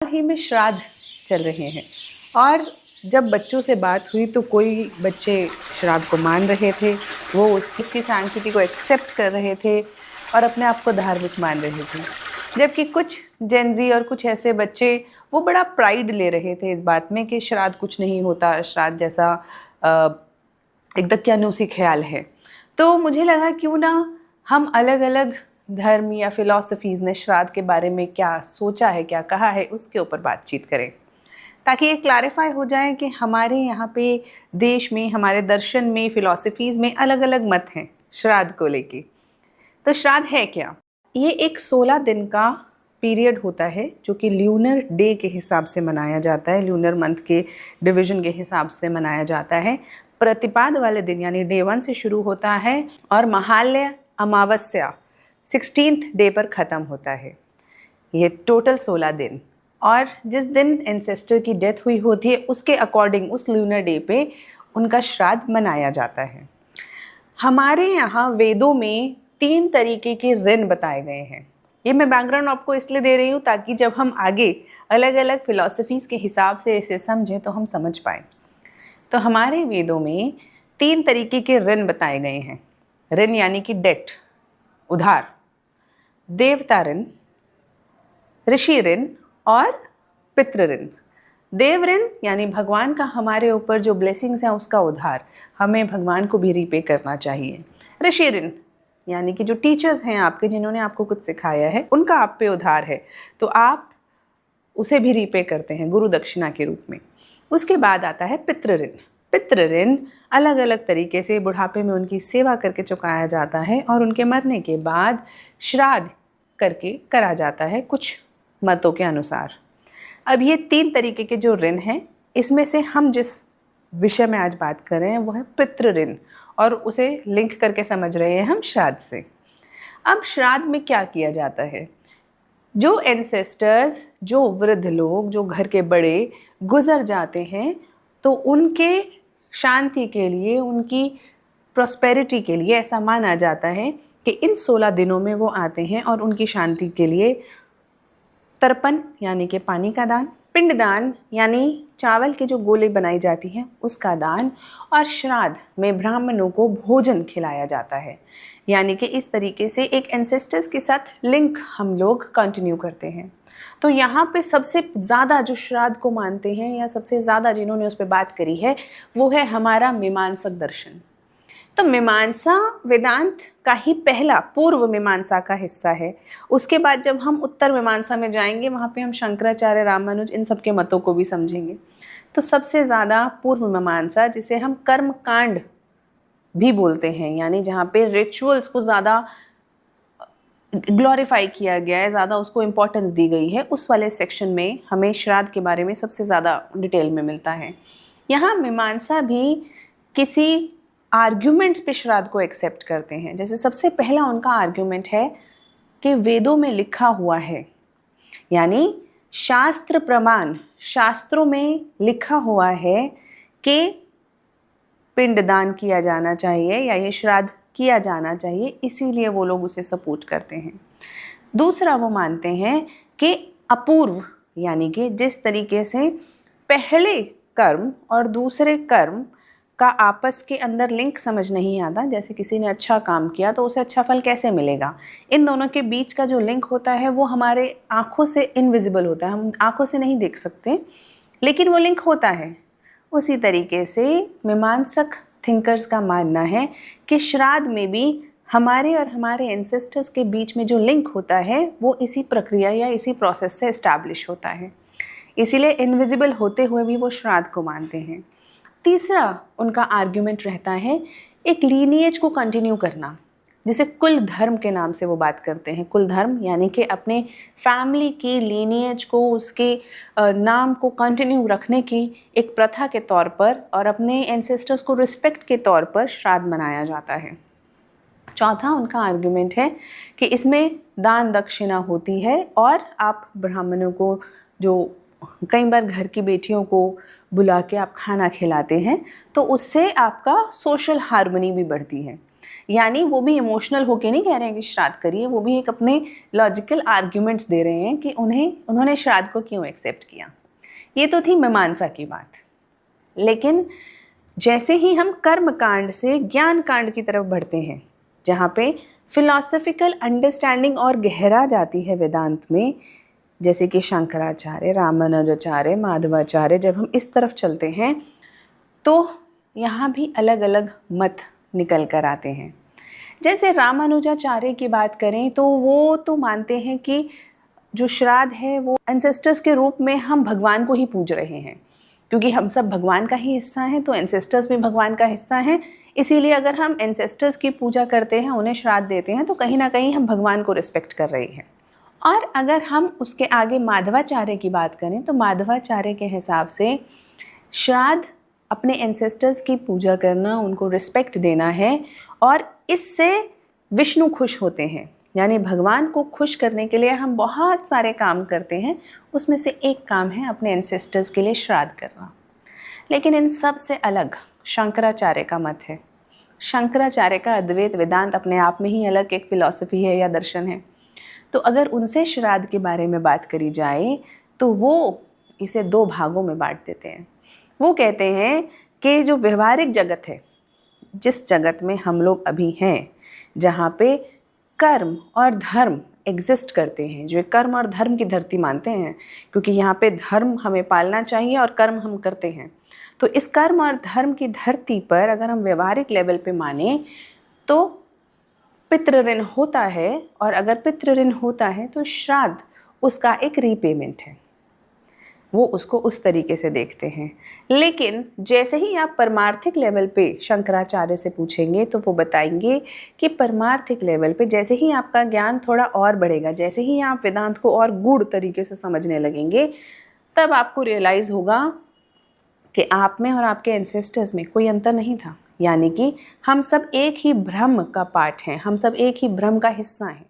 ही में श्राद्ध चल रहे हैं और जब बच्चों से बात हुई तो कोई बच्चे श्राद्ध को मान रहे थे, वो उसकी संस्कृति को एक्सेप्ट कर रहे थे और अपने आप को धार्मिक मान रहे थे, जबकि कुछ जेनजी और कुछ ऐसे बच्चे वो बड़ा प्राइड ले रहे थे इस बात में कि श्राद्ध कुछ नहीं होता, श्राद्ध जैसा एक दक्यानूसी ख्याल है। तो मुझे लगा क्यों ना हम अलग अलग धर्म या फिलॉसफीज़ ने श्राद्ध के बारे में क्या सोचा है, क्या कहा है, उसके ऊपर बातचीत करें, ताकि ये क्लैरिफाई हो जाए कि हमारे यहाँ पे देश में, हमारे दर्शन में, फ़िलॉसफीज़ में अलग अलग मत हैं श्राद्ध को लेके। तो श्राद्ध है क्या? ये एक 16 दिन का पीरियड होता है जो कि ल्यूनर डे के हिसाब से मनाया जाता है, ल्यूनर मंथ के डिवीज़न के हिसाब से मनाया जाता है। प्रतिपाद वाले दिन यानी डे 1 से शुरू होता है और महालय अमावस्या 16th डे पर ख़त्म होता है। ये टोटल 16 दिन, और जिस दिन एंसेस्टर की डेथ हुई होती है उसके अकॉर्डिंग उस ल्यूनर डे पे उनका श्राद्ध मनाया जाता है। हमारे यहाँ वेदों में 3 तरीके के ऋण बताए गए हैं। ये मैं बैकग्राउंड आपको इसलिए दे रही हूँ ताकि जब हम आगे अलग अलग फ़िलॉसफीज़ के हिसाब से इसे समझें तो हम समझ पाएँ। तो हमारे वेदों में 3 तरीके के ऋण बताए गए हैं। ऋण यानी कि डेट, उधार, देवता ऋण, ऋषि ऋण और पितृ ऋण। देव ऋण यानी भगवान का हमारे ऊपर जो ब्लेसिंग्स हैं उसका उधार, हमें भगवान को भी रीपे करना चाहिए। ऋषि ऋण यानी कि जो टीचर्स हैं आपके, जिन्होंने आपको कुछ सिखाया है, उनका आप पे उधार है तो आप उसे भी रीपे करते हैं गुरु दक्षिणा के रूप में। उसके बाद आता है पितृ ऋण। पितृ ऋण अलग अलग तरीके से बुढ़ापे में उनकी सेवा करके चुकाया जाता है और उनके मरने के बाद श्राद्ध करके करा जाता है कुछ मतों के अनुसार। अब ये 3 तरीके के जो ऋण हैं, इसमें से हम जिस विषय में आज बात कर रहे हैं वो है पितृ ऋण, और उसे लिंक करके समझ रहे हैं हम श्राद्ध से। अब श्राद्ध में क्या किया जाता है? जो एंसेस्टर्स, जो वृद्ध लोग, जो घर के बड़े गुजर जाते हैं तो उनके शांति के लिए, उनकी प्रॉस्पेरिटी के लिए ऐसा माना जाता है कि इन 16 दिनों में वो आते हैं और उनकी शांति के लिए तर्पण यानी कि पानी का दान, पिंडदान यानी चावल के जो गोले बनाई जाती हैं उसका दान, और श्राद्ध में ब्राह्मणों को भोजन खिलाया जाता है। यानी कि इस तरीके से एक एंसेस्टर्स के साथ लिंक हम लोग कंटिन्यू करते हैं। तो यहाँ पे सबसे ज़्यादा जो श्राद्ध को मानते हैं या सबसे ज़्यादा जिन्होंने उस पर बात करी है वो है हमारा मीमांसक दर्शन। तो मीमांसा वेदांत का ही पहला पूर्व मीमांसा का हिस्सा है। उसके बाद जब हम उत्तर मीमांसा में जाएंगे वहाँ पे हम शंकराचार्य, रामानुज, इन सब के मतों को भी समझेंगे। तो सबसे ज़्यादा पूर्व मीमांसा, जिसे हम कर्म कांड भी बोलते हैं, यानी जहाँ पे रिचुअल्स को ज़्यादा ग्लोरीफाई किया गया है, ज़्यादा उसको इम्पोर्टेंस दी गई है, उस वाले सेक्शन में हमें श्राद्ध के बारे में सबसे ज़्यादा डिटेल में मिलता है। यहाँ मीमांसा भी किसी आर्ग्यूमेंट्स पे श्राद्ध को एक्सेप्ट करते हैं। जैसे सबसे पहला उनका आर्ग्यूमेंट है कि वेदों में लिखा हुआ है, यानी शास्त्र प्रमाण, शास्त्रों में लिखा हुआ है कि पिंडदान किया जाना चाहिए या ये श्राद्ध किया जाना चाहिए, इसीलिए वो लोग उसे सपोर्ट करते हैं। दूसरा, वो मानते हैं कि अपूर्व, यानी कि जिस तरीके से पहले कर्म और दूसरे कर्म का आपस के अंदर लिंक समझ नहीं आता, जैसे किसी ने अच्छा काम किया तो उसे अच्छा फल कैसे मिलेगा, इन दोनों के बीच का जो लिंक होता है वो हमारे आँखों से इनविजिबल होता है, हम आँखों से नहीं देख सकते, लेकिन वो लिंक होता है। उसी तरीके से मीमांसक थिंकर्स का मानना है कि श्राद्ध में भी हमारे और हमारे एंसेस्टर्स के बीच में जो लिंक होता है वो इसी प्रक्रिया या इसी प्रोसेस से इस्टेब्लिश होता है, इसीलिए इनविजिबल होते हुए भी वो श्राद्ध को मानते हैं। तीसरा उनका आर्ग्यूमेंट रहता है एक लीनिएज को कंटिन्यू करना, जिसे कुल धर्म के नाम से वो बात करते हैं। कुल धर्म यानी कि अपने फैमिली की लीनिएज को, उसके नाम को कंटिन्यू रखने की एक प्रथा के तौर पर और अपने एंसेस्टर्स को रिस्पेक्ट के तौर पर श्राद्ध मनाया जाता है। चौथा उनका आर्ग्यूमेंट है कि इसमें दान दक्षिणा होती है और आप ब्राह्मणों को, जो कई बार घर की बेटियों को बुला के आप खाना खिलाते हैं, तो उससे आपका सोशल हार्मनी भी बढ़ती है। यानी वो भी इमोशनल होके नहीं कह रहे हैं कि श्राद्ध करिए, वो भी एक अपने लॉजिकल आर्ग्यूमेंट्स दे रहे हैं कि उन्होंने श्राद्ध को क्यों एक्सेप्ट किया। ये तो थी मीमांसा की बात। लेकिन जैसे ही हम कर्म कांड से ज्ञान कांड की तरफ बढ़ते हैं, जहाँ पे फिलॉसफिकल अंडरस्टैंडिंग और गहरा जाती है वेदांत में, जैसे कि शंकराचार्य, रामानुजाचार्य, माधवाचार्य, जब हम इस तरफ चलते हैं तो यहाँ भी अलग अलग मत निकल कर आते हैं। जैसे रामानुजाचार्य की बात करें तो वो तो मानते हैं कि जो श्राद्ध है वो एंसेस्टर्स के रूप में हम भगवान को ही पूज रहे हैं, क्योंकि हम सब भगवान का ही हिस्सा हैं, तो एंसेस्टर्स भी भगवान का हिस्सा हैं। इसीलिए अगर हम एंसेस्टर्स की पूजा करते हैं, उन्हें श्राद्ध देते हैं, तो कहीं ना कहीं हम भगवान को रिस्पेक्ट कर रहे हैं। और अगर हम उसके आगे माधवाचार्य की बात करें तो माधवाचार्य के हिसाब से श्राद्ध अपने एंसेस्टर्स की पूजा करना, उनको रिस्पेक्ट देना है, और इससे विष्णु खुश होते हैं। यानी भगवान को खुश करने के लिए हम बहुत सारे काम करते हैं, उसमें से एक काम है अपने एंसेस्टर्स के लिए श्राद्ध करना। लेकिन इन सब से अलग शंकराचार्य का मत है। शंकराचार्य का अद्वैत वेदांत अपने आप में ही अलग एक फिलॉसफी है या दर्शन है। तो अगर उनसे श्राद्ध के बारे में बात करी जाए तो वो इसे दो भागों में बांट देते हैं। वो कहते हैं कि जो व्यवहारिक जगत है, जिस जगत में हम लोग अभी हैं, जहाँ पे कर्म और धर्म एग्जिस्ट करते हैं, जो कर्म और धर्म की धरती मानते हैं, क्योंकि यहाँ पे धर्म हमें पालना चाहिए और कर्म हम करते हैं, तो इस कर्म और धर्म की धरती पर अगर हम व्यवहारिक लेवल पे माने तो पितृ ऋण होता है, और अगर पितृ ऋण होता है तो श्राद्ध उसका एक रीपेमेंट है। वो उसको उस तरीके से देखते हैं। लेकिन जैसे ही आप परमार्थिक लेवल पे शंकराचार्य से पूछेंगे तो वो बताएंगे कि परमार्थिक लेवल पे जैसे ही आपका ज्ञान थोड़ा और बढ़ेगा, जैसे ही आप वेदांत को और गूढ़ तरीके से समझने लगेंगे, तब आपको रियलाइज़ होगा कि आप में और आपके एंसेस्टर्स में कोई अंतर नहीं था। यानी कि हम सब एक ही ब्रह्म का पार्ट हैं, हम सब एक ही ब्रह्म का हिस्सा हैं।